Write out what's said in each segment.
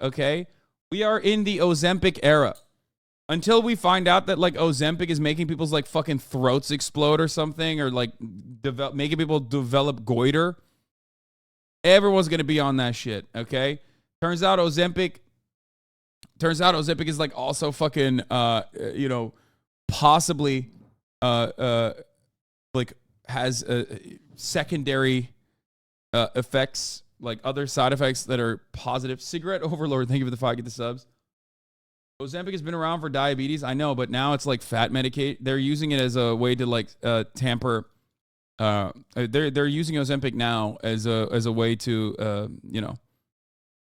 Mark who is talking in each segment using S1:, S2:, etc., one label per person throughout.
S1: Okay, we are in the Ozempic era. Until we find out that like Ozempic is making people's like fucking throats explode or something, or like making people develop goiter, everyone's gonna be on that shit. Okay, turns out Ozempic is like also fucking possibly like has secondary effects, like other side effects that are positive. Cigarette Overlord, thank you for the 5, get the subs. Ozempic has been around for diabetes, I know, but now it's like fat medicate. They're using it as a way to like tamper. They're using Ozempic now as a way to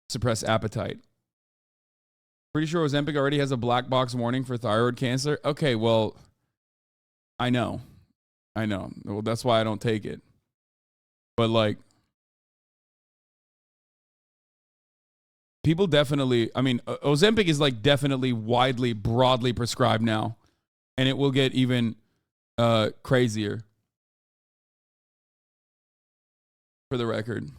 S1: suppress appetite. Pretty sure Ozempic already has a black box warning for thyroid cancer. Okay, well, I know. Well, that's why I don't take it. But like, people definitely, I mean, Ozempic is like definitely broadly prescribed now, and it will get even crazier, for the record.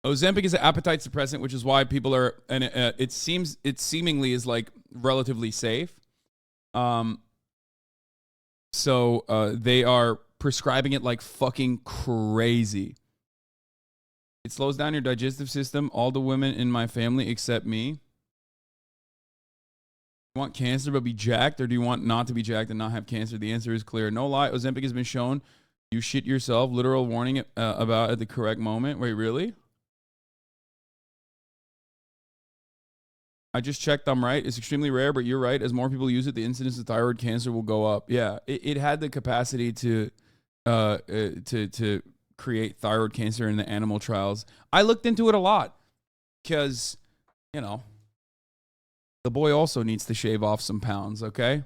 S1: Ozempic is an appetite suppressant, which is why people are, and it seemingly is like relatively safe. So they are prescribing it like fucking crazy. It slows down your digestive system. All the women in my family except me. You want cancer but be jacked, or do you want not to be jacked and not have cancer? The answer is clear. No lie, Ozempic has been shown you shit yourself. Literal warning about at the correct moment. Wait, really? I just checked. I'm right. It's extremely rare, but you're right. As more people use it, the incidence of thyroid cancer will go up. Yeah, it had the capacity to create thyroid cancer in the animal trials. I looked into it a lot because, the boy also needs to shave off some pounds, okay?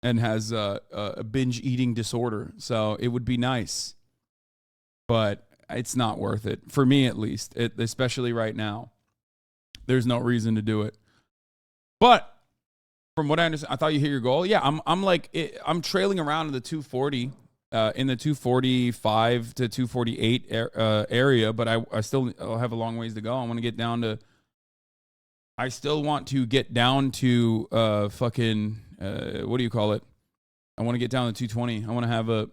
S1: And has a binge eating disorder. So it would be nice. But it's not worth it. For me, at least. Especially right now. There's no reason to do it. But from what I understand, I thought you hit your goal. Yeah, I'm trailing around in the 240. In the 245 to 248 area, but I still have a long ways to go. I want to get down to. I still want to get down to fucking what do you call it? I want to get down to 220. I want to have a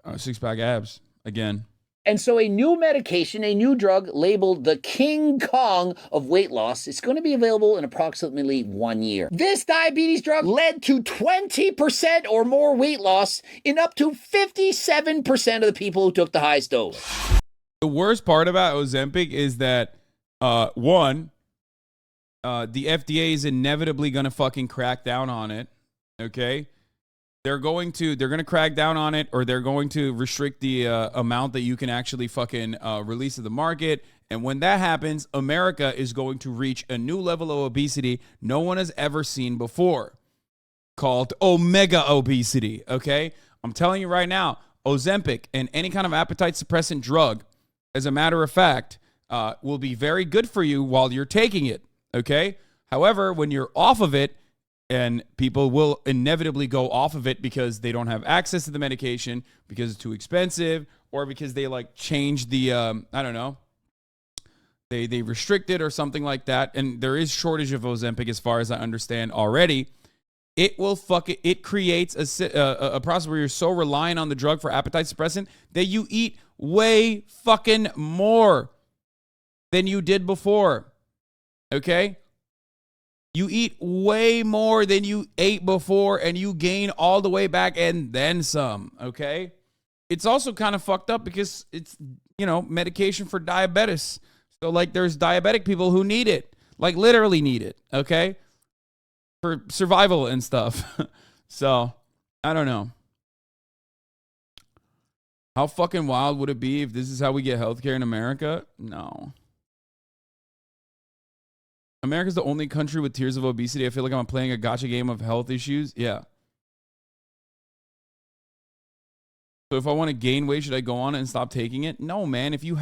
S1: 6-pack abs again.
S2: And so a new medication, a new drug labeled the King Kong of weight loss, is going to be available in approximately 1 year. This diabetes drug led to 20% or more weight loss in up to 57% of the people who took the highest dose.
S1: The worst part about Ozempic is that, the FDA is inevitably going to fucking crack down on it, okay? They're going to crack down on it, or they're going to restrict the amount that you can actually fucking release to the market. And when that happens, America is going to reach a new level of obesity no one has ever seen before, called omega obesity, okay? I'm telling you right now, Ozempic and any kind of appetite suppressant drug, as a matter of fact, will be very good for you while you're taking it, okay? However, when you're off of it, and people will inevitably go off of it because they don't have access to the medication, because it's too expensive, or because they like change the, I don't know, they restrict it or something like that. And there is shortage of Ozempic as far as I understand already. It creates a process where you're so reliant on the drug for appetite suppressant that you eat way fucking more than you did before. Okay? You eat way more than you ate before, and you gain all the way back and then some, okay? It's also kind of fucked up because it's, medication for diabetes. So, like, there's diabetic people who need it, like, literally need it, okay? For survival and stuff. So, I don't know. How fucking wild would it be if this is how we get healthcare in America? No. America's the only country with tiers of obesity. I feel like I'm playing a gotcha game of health issues. Yeah. So if I want to gain weight, should I go on it and stop taking it? No, man. If you're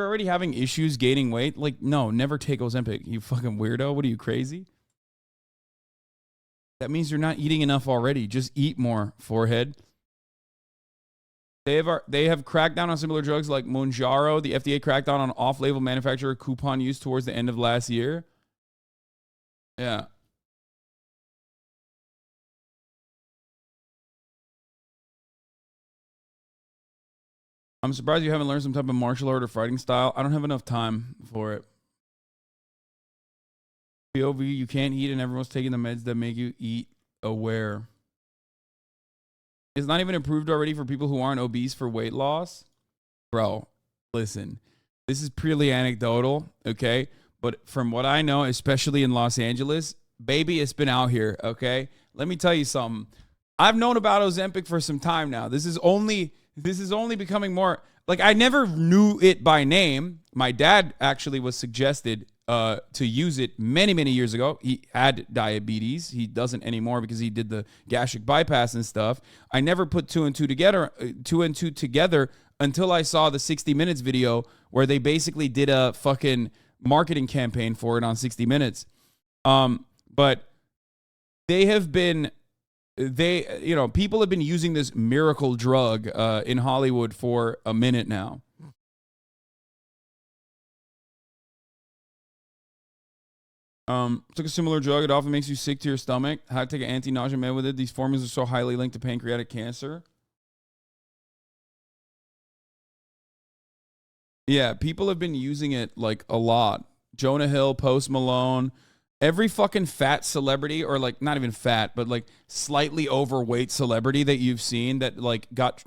S1: already having issues gaining weight, like, no, never take Ozempic. You fucking weirdo. What are you, crazy? That means you're not eating enough already. Just eat more, forehead. They have cracked down on similar drugs like Monjaro. The FDA cracked down on off-label manufacturer coupon use towards the end of last year. Yeah. I'm surprised you haven't learned some type of martial art or fighting style. I don't have enough time for it. POV, you can't eat and everyone's taking the meds that make you eat aware. It's not even approved already for people who aren't obese for weight loss. Bro, listen, this is purely anecdotal, okay? But from what I know, especially in Los Angeles, baby, it's been out here, okay? Let me tell you something. I've known about Ozempic for some time now. This is only becoming more, like, I never knew it by name. My dad actually was suggested to use it many, many years ago. He had diabetes. He doesn't anymore because he did the gastric bypass and stuff. I never put two and two together until I saw the 60 Minutes video where they basically did a fucking marketing campaign for it on 60 Minutes. But they have been, people have been using this miracle drug in Hollywood for a minute now. Took a similar drug. It often makes you sick to your stomach. How to take an anti-nausea med with it. These formulas are so highly linked to pancreatic cancer. Yeah, people have been using it like a lot. Jonah Hill, Post Malone, every fucking fat celebrity, or like not even fat, but like slightly overweight celebrity that you've seen that like got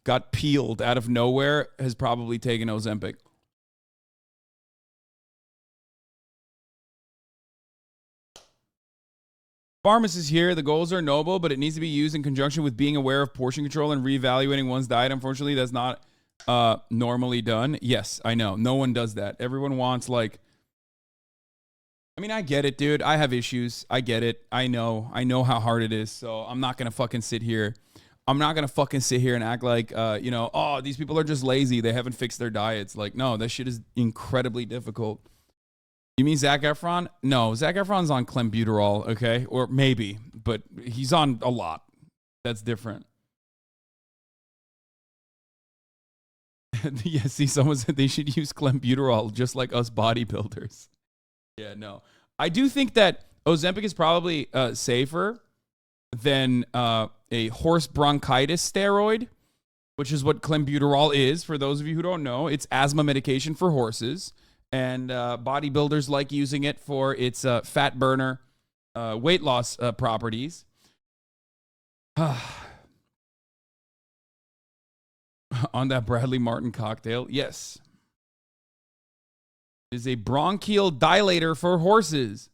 S1: got peeled out of nowhere has probably taken Ozempic. Pharmacists here, the goals are noble, but it needs to be used in conjunction with being aware of portion control and reevaluating one's diet. Unfortunately, that's not normally done. Yes, I know. No one does that. Everyone wants like, I mean, I get it, dude. I have issues. I get it. I know how hard it is. So I'm not going to fucking sit here. I'm not going to fucking sit here and act like, oh, these people are just lazy. They haven't fixed their diets. Like, no, that shit is incredibly difficult. You mean Zac Efron? No, Zac Efron's on clenbuterol, okay? Or maybe, but he's on a lot. That's different. Yeah, see, someone said they should use clenbuterol just like us bodybuilders. Yeah, no. I do think that Ozempic is probably safer than a horse bronchitis steroid, which is what clenbuterol is. For those of you who don't know, it's asthma medication for horses. And bodybuilders like using it for its fat burner weight loss properties. On that Bradley Martin cocktail, yes. It is a bronchial dilator for horses.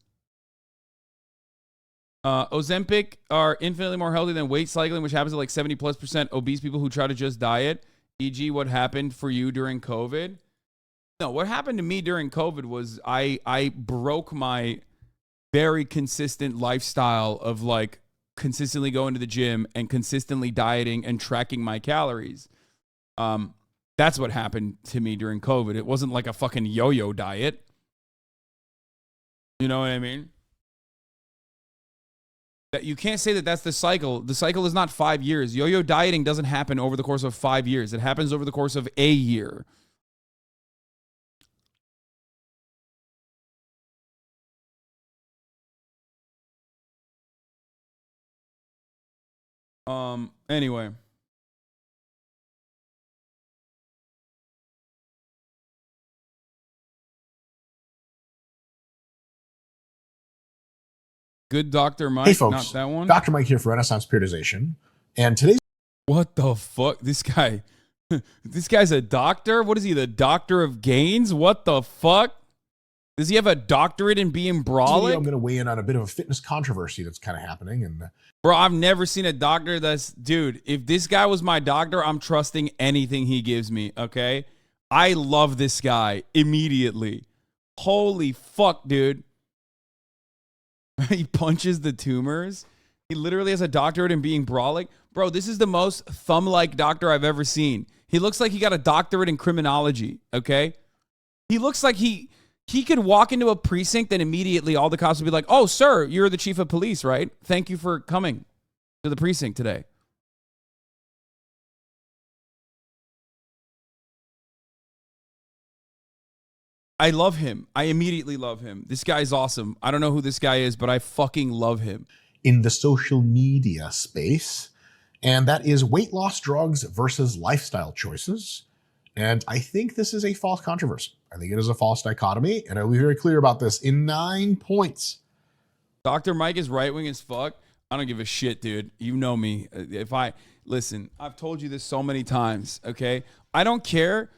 S1: Ozempic are infinitely more healthy than weight cycling, which happens to like 70+% obese people who try to just diet, e.g. what happened for you during COVID. No, what happened to me during COVID was I broke my very consistent lifestyle of like consistently going to the gym and consistently dieting and tracking my calories. That's what happened to me during COVID. It wasn't like a fucking yo-yo diet. You know what I mean? That you can't say that that's the cycle. The cycle is not 5 years. Yo-yo dieting doesn't happen over the course of 5 years. It happens over the course of a year. Anyway. Good Dr. Mike,
S3: hey folks,
S1: not that one.
S3: Dr. Mike here for Renaissance Periodization. And today's...
S1: What the fuck? This guy, this guy's a doctor? What is he, the doctor of gains? What the fuck? Does he have a doctorate in being brolic?
S3: I'm going to weigh in on a bit of a fitness controversy that's kind of happening. And
S1: bro, I've never seen a doctor that's... Dude, if this guy was my doctor, I'm trusting anything he gives me, okay? I love this guy immediately. Holy fuck, dude. He punches the tumors. He literally has a doctorate in being brolic. Bro, this is the most thumb-like doctor I've ever seen. He looks like he got a doctorate in criminology, okay? He looks like he could walk into a precinct and immediately all the cops would be like, oh, sir, you're the chief of police, right? Thank you for coming to the precinct today. I love him. I immediately love him. This guy's awesome. I don't know who this guy is, but I fucking love him.
S3: In the social media space, and that is weight loss drugs versus lifestyle choices. And I think this is a false controversy. I think it is a false dichotomy, and I'll be very clear about this in 9 points.
S1: Dr. Mike is right-wing as fuck. I don't give a shit, dude. You know me. Listen, I've told you this so many times, okay? I don't care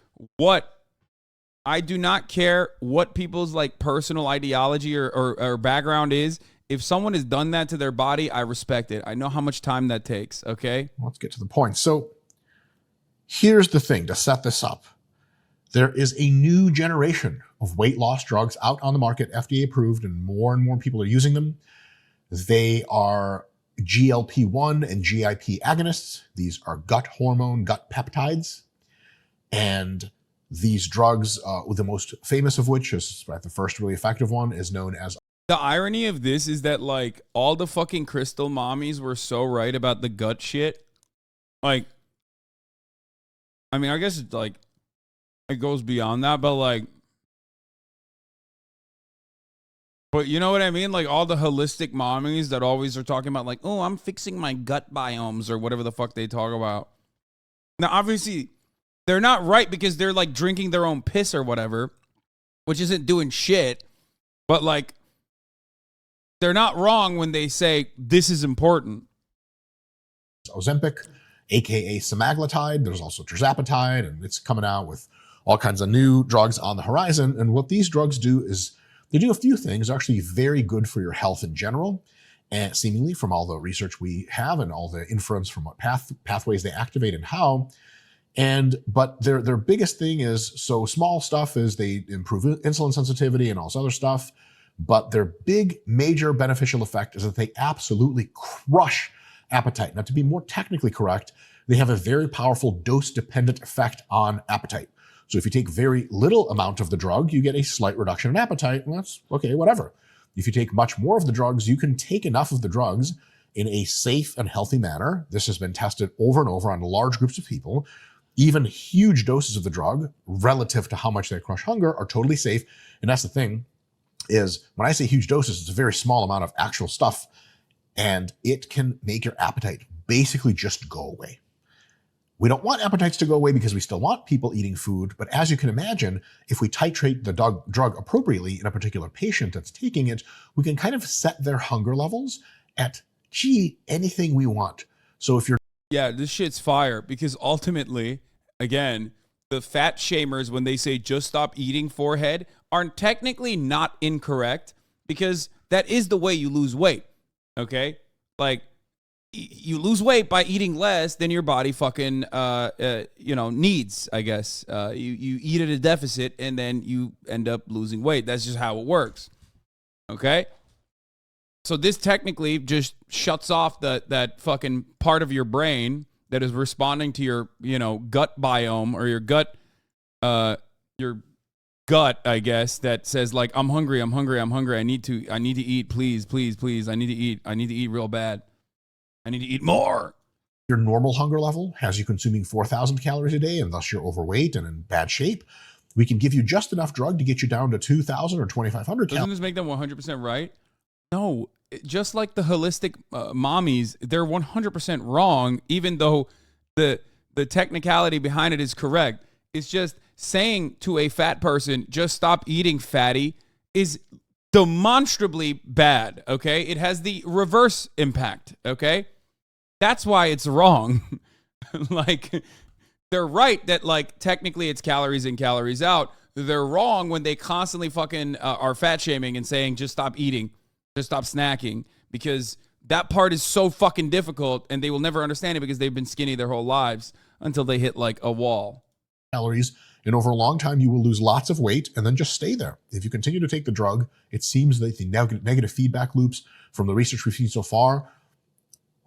S1: I do not care what people's like personal ideology or background is. If someone has done that to their body, I respect it. I know how much time that takes, okay?
S3: Let's get to the point. So here's the thing to set this up. There is a new generation of weight loss drugs out on the market, FDA approved, and more people are using them. They are GLP-1 and GIP agonists. These are gut hormone, gut peptides. And these drugs, the most famous of which is the first really effective one, is known as...
S1: The irony of this is that, like, all the fucking crystal mommies were so right about the gut shit. Like, I mean, I guess it's like, it goes beyond that, but like, but you know what I mean? Like, all the holistic mommies that always are talking about, like, oh, I'm fixing my gut biomes or whatever the fuck they talk about. Now, obviously, they're not right because they're like drinking their own piss or whatever, which isn't doing shit, but like, they're not wrong when they say this is important.
S3: Ozempic, aka semaglutide. There's also tirzepatide, and it's coming out with all kinds of new drugs on the horizon. And what these drugs do is they do a few things. They're actually very good for your health in general, and seemingly from all the research we have and all the inference from what pathways they activate and how. But their biggest thing is, so small stuff is they improve insulin sensitivity and all this other stuff. But their big, major beneficial effect is that they absolutely crush appetite. Now, to be more technically correct, they have a very powerful dose-dependent effect on appetite. So if you take very little amount of the drug, you get a slight reduction in appetite, and that's okay, whatever. If you take much more of the drugs, you can take enough of the drugs in a safe and healthy manner. This has been tested over and over on large groups of people. Even huge doses of the drug, relative to how much they crush hunger, are totally safe. And that's the thing. Is when I say huge doses, it's a very small amount of actual stuff, and it can make your appetite basically just go away. We don't want appetites to go away because we still want people eating food, but as you can imagine, if we titrate the drug appropriately in a particular patient that's taking it, we can kind of set their hunger levels at, anything we want. So if you're...
S1: Yeah, this shit's fire because ultimately, again, the fat shamers, when they say just stop eating forehead, are technically not incorrect because that is the way you lose weight, okay? Like, you lose weight by eating less than your body fucking, needs, I guess. You eat at a deficit and then you end up losing weight. That's just how it works, okay? So this technically just shuts off that fucking part of your brain that is responding to your, gut biome or your gut, I guess, that says like, I'm hungry. I need to eat, please. I need to eat real bad. I need to eat more.
S3: Your normal hunger level has you consuming 4,000 calories a day, and thus you're overweight and in bad shape. We can give you just enough drug to get you down to 2,000 or 2,500 calories.
S1: Doesn't this make them 100% right? No, just like the holistic mommies, they're 100% wrong, even though the technicality behind it is correct. It's just saying to a fat person, just stop eating, fatty, is demonstrably bad, okay? It has the reverse impact, okay? That's why it's wrong. Like, they're right that, like, technically it's calories in, calories out. They're wrong when they constantly fucking are fat shaming and saying, just stop eating, just stop snacking, because that part is so fucking difficult and they will never understand it because they've been skinny their whole lives until they hit like a wall.
S3: Calories, and over a long time you will lose lots of weight and then just stay there. If you continue to take the drug, it seems that the negative feedback loops from the research we've seen so far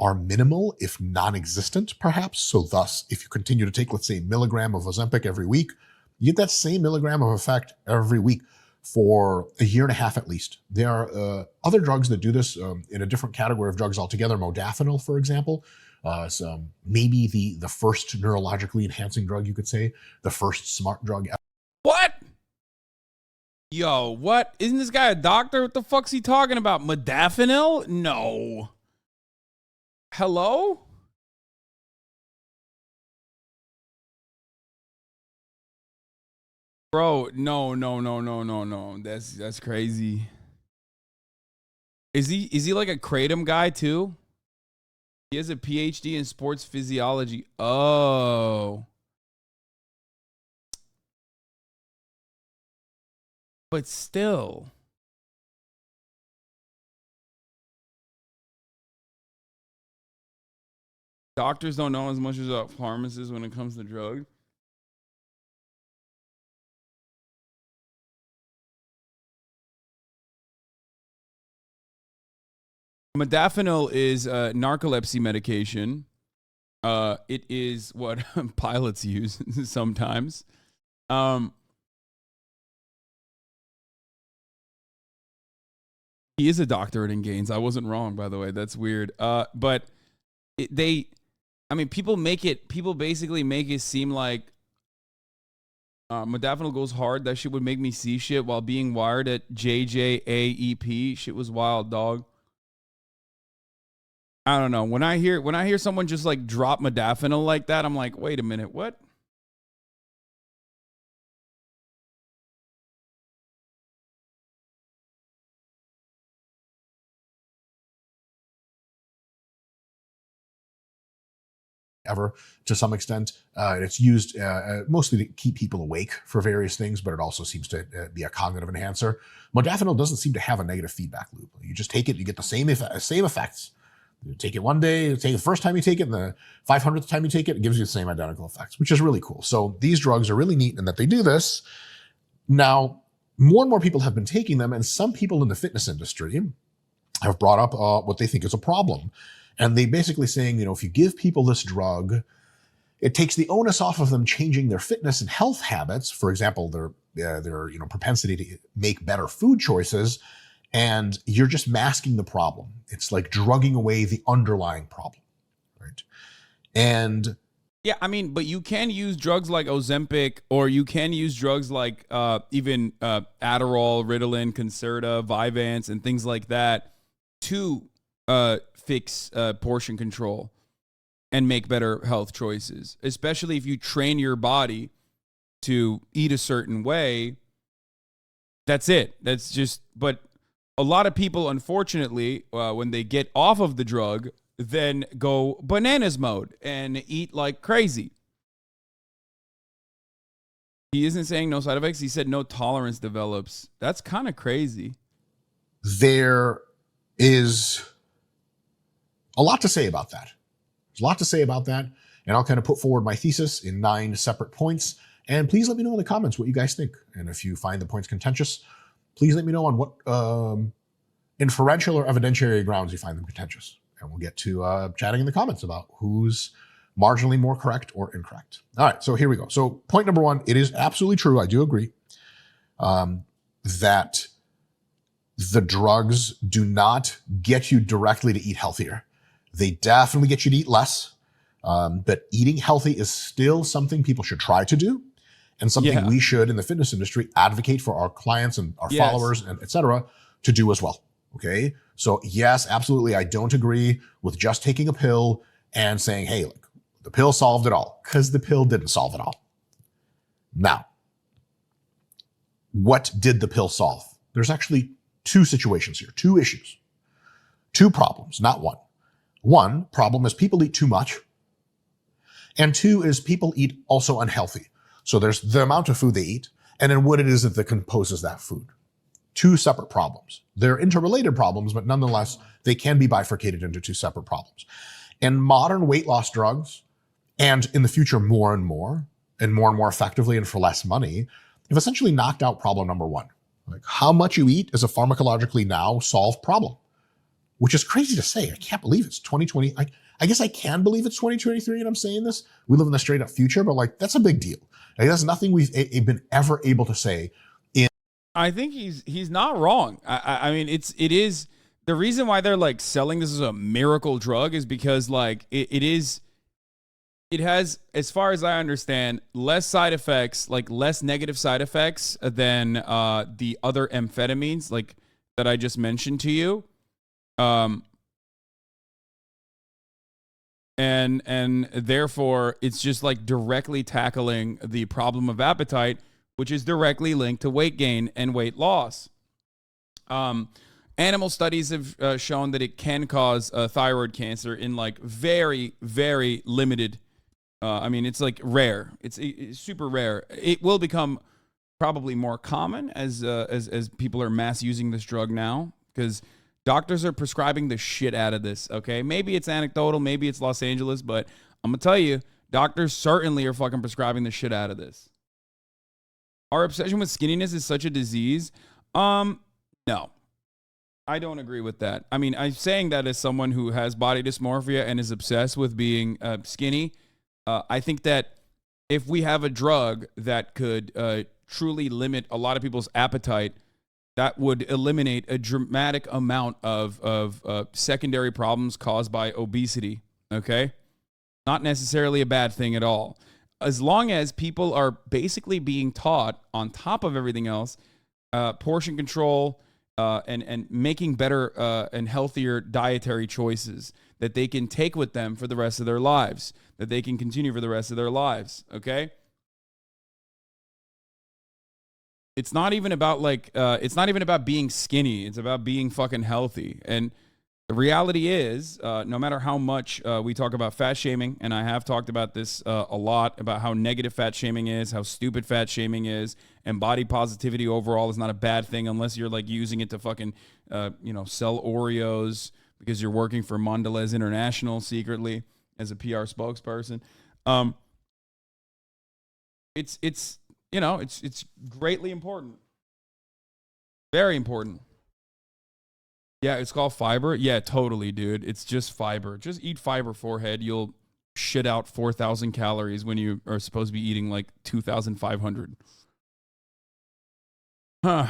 S3: are minimal, if non-existent, perhaps. So thus, if you continue to take, let's say, a milligram of Ozempic every week, you get that same milligram of effect every week for a year and a half at least. There are other drugs that do this in a different category of drugs altogether. Modafinil, for example, is maybe the first neurologically enhancing drug, you could say, the first smart drug.
S1: What? Yo, what? Isn't this guy a doctor? What the fuck's he talking about? Modafinil? No. Hello? Bro, no. That's crazy. Is he like a kratom guy too? He has a PhD in sports physiology. Oh. But still. Doctors don't know as much as pharmacists when it comes to drugs. Modafinil is narcolepsy medication. It is what pilots use sometimes. He is a doctorate in gains. I wasn't wrong, by the way. That's weird. But people basically make it seem like modafinil goes hard. That shit would make me see shit while being wired at JJAEP. Shit was wild, dog. I don't know. When I hear someone just like drop modafinil like that, I'm like, wait a minute, what?
S3: Ever to some extent. It's used mostly to keep people awake for various things, but it also seems to be a cognitive enhancer. Modafinil doesn't seem to have a negative feedback loop. You just take it, you get the same effects. You take it one day, you take it the first time you take it, and the 500th time you take it, it gives you the same identical effects, which is really cool. So these drugs are really neat in that they do this. Now, more and more people have been taking them, and some people in the fitness industry have brought up what they think is a problem. And they basically saying, if you give people this drug, it takes the onus off of them changing their fitness and health habits. For example, their propensity to make better food choices, and you're just masking the problem. It's like drugging away the underlying problem, right? And
S1: yeah, I mean, but you can use drugs like Ozempic, or you can use drugs like even Adderall, Ritalin, Concerta, Vyvanse, and things like that to fix portion control and make better health choices, especially if you train your body to eat a certain way. That's it. That's just, but a lot of people, unfortunately, when they get off of the drug, then go bananas mode and eat like crazy. He isn't saying no side effects. He said no tolerance develops. That's kind of crazy.
S3: There is a lot to say about that. There's a lot to say about that. And I'll kind of put forward my thesis in 9 separate points. And please let me know in the comments what you guys think. And if you find the points contentious, please let me know on what inferential or evidentiary grounds you find them contentious. And we'll get to chatting in the comments about who's marginally more correct or incorrect. All right, so here we go. So point number 1, it is absolutely true. I do agree that the drugs do not get you directly to eat healthier. They definitely get you to eat less. But eating healthy is still something people should try to do, and something we should, in the fitness industry, advocate for our clients and our followers and et cetera to do as well. Okay. So yes, absolutely. I don't agree with just taking a pill and saying, hey, look, the pill solved it all, because the pill didn't solve it all. Now, what did the pill solve? There's actually 2 situations here, 2 issues, 2 problems, not one. One problem is people eat too much. And 2 is people eat also unhealthy. So there's the amount of food they eat, and then what it is that composes that food. 2 separate problems. They're interrelated problems, but nonetheless, they can be bifurcated into 2 separate problems. And modern weight loss drugs, and in the future more and more effectively and for less money, have essentially knocked out problem number 1. Like, how much you eat is a pharmacologically now solved problem, which is crazy to say. I can't believe it's 2020. I guess I can believe it's 2023 and I'm saying this. We live in the straight up future, but like, that's a big deal. Like, that's nothing we've been ever able to say.
S1: I think he's not wrong. I mean, it is the reason why they're like selling this as a miracle drug is because like it is it has, as far as I understand, less side effects, like less negative side effects than the other amphetamines, like that I just mentioned to you. And therefore, it's just like directly tackling the problem of appetite, which is directly linked to weight gain and weight loss. Animal studies have shown that it can cause thyroid cancer in like very, very limited. I mean, it's like rare. It's super rare. It will become probably more common as people are mass using this drug now, because doctors are prescribing the shit out of this. Okay, maybe it's anecdotal, maybe it's Los Angeles, but I'm gonna tell you, doctors certainly are fucking prescribing the shit out of this. Our obsession with skinniness is such a disease. No, I don't agree with that. I mean, I'm saying that as someone who has body dysmorphia and is obsessed with being skinny. I think that if we have a drug that could truly limit a lot of people's appetite, that would eliminate a dramatic amount of secondary problems caused by obesity, okay? Not necessarily a bad thing at all. As long as people are basically being taught, on top of everything else, portion control and making better and healthier dietary choices that they can take with them for the rest of their lives, that they can continue for the rest of their lives, okay? It's not even about it's not even about being skinny. It's about being fucking healthy. And the reality is, no matter how much we talk about fat shaming, and I have talked about this a lot, about how negative fat shaming is, how stupid fat shaming is, and body positivity overall is not a bad thing unless you're like using it to fucking, sell Oreos because you're working for Mondelez International secretly as a PR spokesperson. It's greatly important. Very important. Yeah, it's called fiber. Yeah, totally, dude. It's just fiber. Just eat fiber, forehead. You'll shit out 4,000 calories when you are supposed to be eating like 2,500. Huh.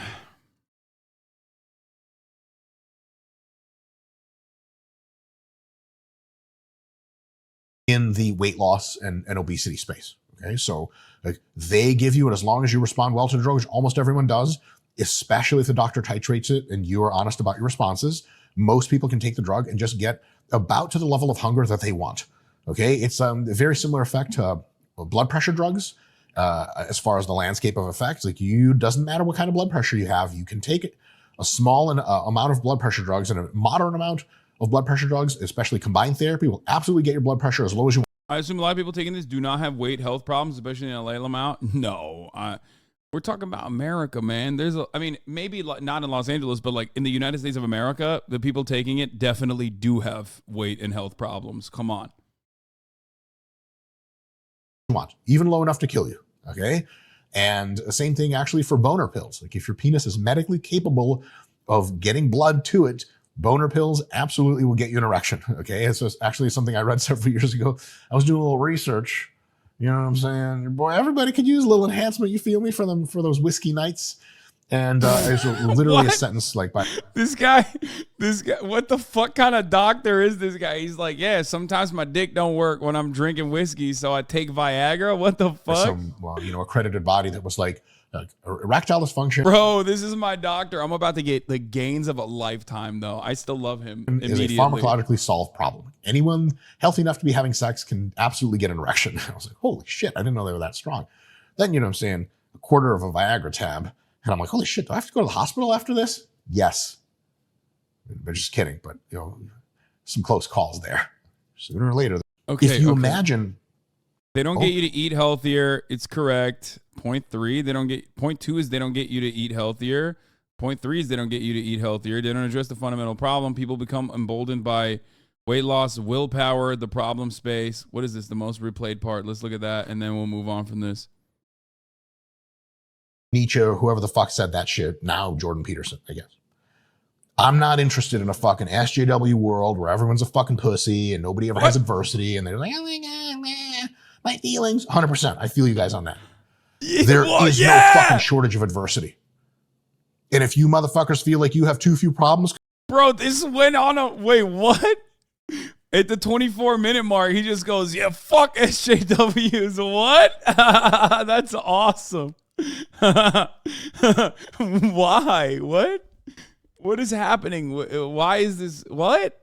S3: In the weight loss and obesity space. Okay, so like, they give you it as long as you respond well to the drug, which almost everyone does, especially if the doctor titrates it and you are honest about your responses. Most people can take the drug and just get about to the level of hunger that they want. Okay, it's a very similar effect to blood pressure drugs as far as the landscape of effects. Like, doesn't matter what kind of blood pressure you have, you can take a small amount of blood pressure drugs and a moderate amount of blood pressure drugs, especially combined therapy, will absolutely get your blood pressure as low as you want.
S1: I assume a lot of people taking this do not have weight health problems, especially in LA, Lamont. No, we're talking about America, man. Maybe not in Los Angeles, but like in the United States of America, the people taking it definitely do have weight and health problems. Come on.
S3: Even low enough to kill you. Okay. And the same thing actually for boner pills. Like, if your penis is medically capable of getting blood to it, boner pills absolutely will get you an erection. Okay. It's just actually something I read several years ago. I was doing a little research. You know what I'm saying? Boy, everybody could use a little enhancement. You feel me, for those whiskey nights. And it's literally a sentence like by
S1: this guy, what the fuck kind of doctor is this guy? He's like, yeah, sometimes my dick don't work when I'm drinking whiskey, so I take Viagra. What the fuck?
S3: Accredited body that was like erectile dysfunction.
S1: Bro, this is my doctor. I'm about to get the gains of a lifetime, though. I still love him immediately.
S3: Is a pharmacologically solved problem. Anyone healthy enough to be having sex can absolutely get an erection. I was like, holy shit, I didn't know they were that strong. Then, a quarter of a Viagra tab. And I'm like, holy shit, do I have to go to the hospital after this? Yes. But just kidding. But, some close calls there. Sooner or later.
S1: Okay.
S3: If you imagine.
S1: They don't get you to eat healthier. It's correct. Point 2 is they don't get you to eat healthier. Point 3 is they don't get you to eat healthier. They don't address the fundamental problem. People become emboldened by weight loss, willpower, the problem space. What is this? The most replayed part. Let's look at that, and then we'll move on from this.
S3: Nietzsche, or whoever the fuck said that shit, now Jordan Peterson, I guess. I'm not interested in a fucking SJW world where everyone's a fucking pussy and nobody ever has adversity and they're like, oh my God, man, my feelings. 100%. I feel you guys on that. There is no fucking shortage of adversity. And if you motherfuckers feel like you have too few problems.
S1: Bro, this went on wait, what? At the 24-minute mark, he just goes, yeah, fuck SJWs. What? That's awesome. Why? What? What is happening? Why is this? What?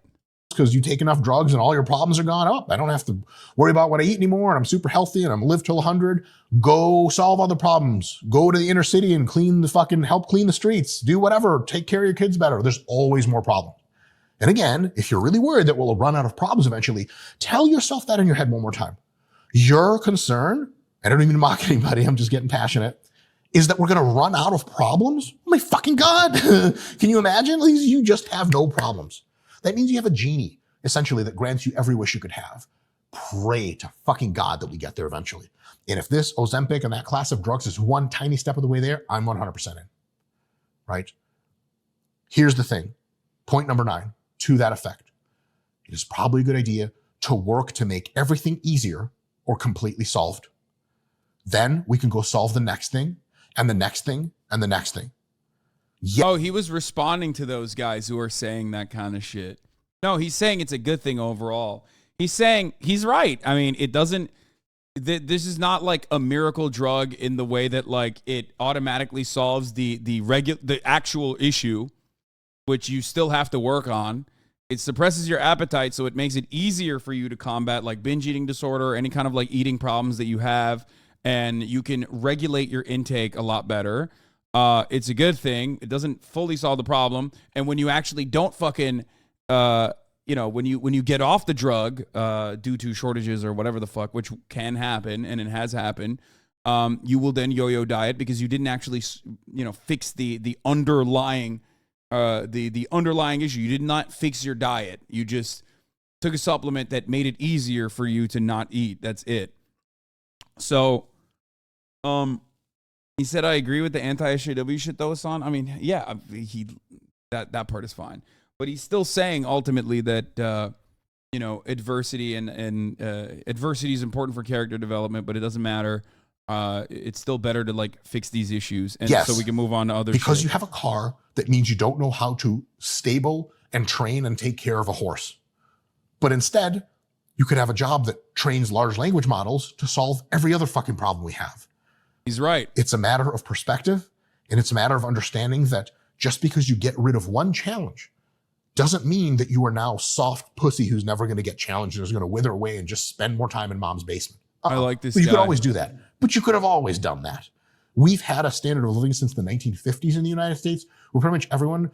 S3: Because you take enough drugs and all your problems are gone up. I don't have to worry about what I eat anymore, and I'm super healthy and I'm live till 100. Go solve other problems. Go to the inner city and help clean the streets. Do whatever. Take care of your kids better. There's always more problems. And again, if you're really worried that we'll run out of problems eventually, tell yourself that in your head one more time. Your concern, I don't even mock anybody, I'm just getting passionate, is that we're going to run out of problems? Oh my fucking God. Can you imagine? You just have no problems. That means you have a genie, essentially, that grants you every wish you could have. Pray to fucking God that we get there eventually. And if this Ozempic and that class of drugs is one tiny step of the way there, I'm 100% in. Right? Here's the thing. Point number 9. To that effect, it is probably a good idea to work to make everything easier or completely solved. Then we can go solve the next thing and the next thing and the next thing. Yeah.
S1: Oh, he was responding to those guys who are saying that kind of shit. No, he's saying it's a good thing overall. He's saying he's right. I mean, it doesn't, this is not like a miracle drug in the way that like it automatically solves the actual issue, which you still have to work on. It suppresses your appetite, so it makes it easier for you to combat like binge eating disorder, any kind of like eating problems that you have, and you can regulate your intake a lot better. It's a good thing. It doesn't fully solve the problem. And when you actually don't fucking, when you get off the drug due to shortages or whatever the fuck, which can happen and it has happened, you will then yo-yo diet because you didn't actually, fix the underlying the underlying issue. You did not fix your diet. You just took a supplement that made it easier for you to not eat. That's it. So, he said, I agree with the anti-SJW shit though, Hasan. I mean, yeah, that part is fine. But he's still saying ultimately that, adversity and adversity is important for character development, but it doesn't matter. It's still better to like fix these issues, and
S3: yes,
S1: so we can move on to other
S3: because
S1: shit.
S3: You have a car that means you don't know how to stable and train and take care of a horse, but instead you could have a job that trains large language models to solve every other fucking problem we have.
S1: He's right.
S3: It's a matter of perspective, and it's a matter of understanding that just because you get rid of one challenge doesn't mean that you are now soft pussy who's never going to get challenged and is going to wither away and just spend more time in mom's basement.
S1: I like this
S3: You
S1: guy.
S3: could always do that, but you could have always done that. We've had a standard of living since the 1950s in the United States where pretty much everyone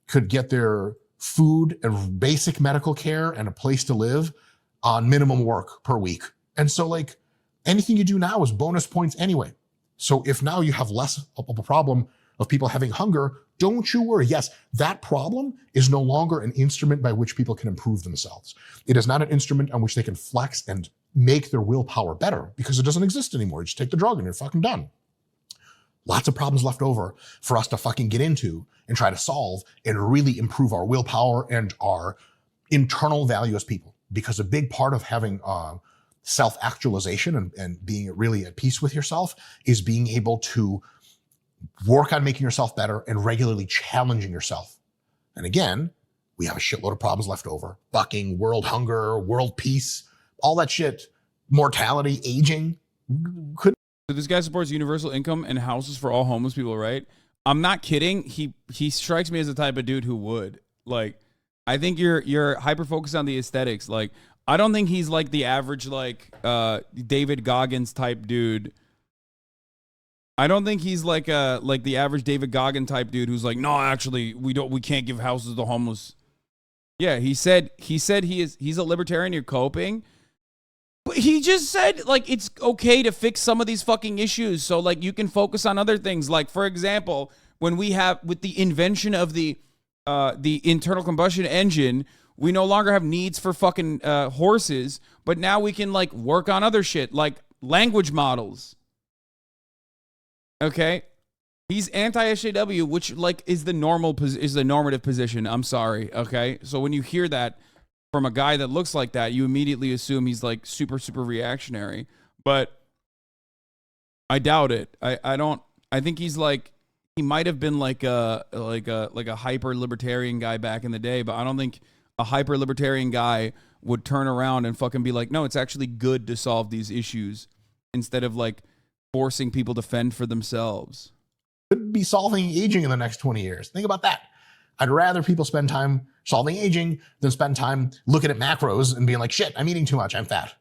S3: could get their food and basic medical care and a place to live on minimum work per week. And so like anything you do now is bonus points anyway. So if now you have less of a problem of people having hunger, don't you worry. Yes, that problem is no longer an instrument by which people can improve themselves. It is not an instrument on which they can flex and make their willpower better because it doesn't exist anymore. You just take the drug and you're fucking done. Lots of problems left over for us to fucking get into and try to solve and really improve our willpower and our internal value as people. Because a big part of having self-actualization and being really at peace with yourself is being able to work on making yourself better and regularly challenging yourself. And again, we have a shitload of problems left over. Bucking, world hunger, world peace, all that shit, mortality, aging.
S1: So this guy supports universal income and houses for all homeless people, right? I'm not kidding. He strikes me as the type of dude who would. Like, I think you're hyper focused on the aesthetics. Like, I don't think he's like the average like David Goggins type dude. I don't think he's like the average David Goggins type dude who's like, no, actually, we can't give houses to homeless. Yeah, he said he's a libertarian. You're coping. But he just said, like, it's okay to fix some of these fucking issues so, like, you can focus on other things. Like, for example, when we have, with the invention of the internal combustion engine, we no longer have needs for fucking horses, but now we can, like, work on other shit, like language models. Okay? He's anti-SJW, which, like, is the normative position. I'm sorry, okay? So when you hear that from a guy that looks like that, you immediately assume he's like super, super reactionary. But I doubt it. I think he's like, he might have been like a hyper libertarian guy back in the day, but I don't think a hyper libertarian guy would turn around and fucking be like, no, it's actually good to solve these issues instead of like forcing people to fend for themselves.
S3: Could be solving aging in the next 20 years. Think about that. I'd rather people spend time solving aging than spend time looking at macros and being like, shit, I'm eating too much, I'm fat.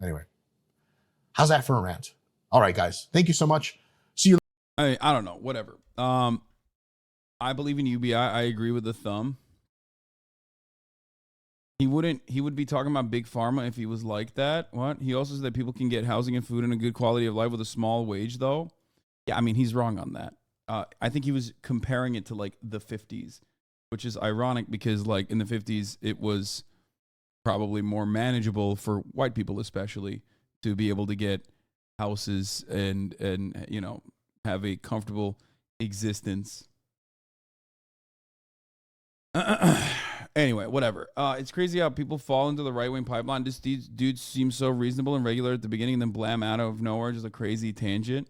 S3: Anyway, how's that for a rant? All right, guys, thank you so much. See you.
S1: I don't know, whatever. I believe in UBI. I agree with the thumb. He would be talking about big pharma if he was like that. What? He also said that people can get housing and food and a good quality of life with a small wage, though. Yeah, I mean, he's wrong on that. I think he was comparing it to like the 50s, which is ironic because like in the 50s, it was probably more manageable for white people, especially, to be able to get houses and you know, have a comfortable existence. Anyway, whatever. It's crazy how people fall into the right-wing pipeline. This dude seems so reasonable and regular at the beginning, and then blam, out of nowhere, just a crazy tangent.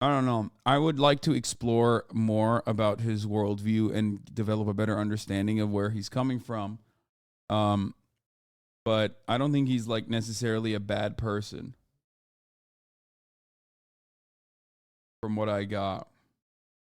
S1: I don't know. I would like to explore more about his worldview and develop a better understanding of where he's coming from. But I don't think he's like necessarily a bad person from what I got.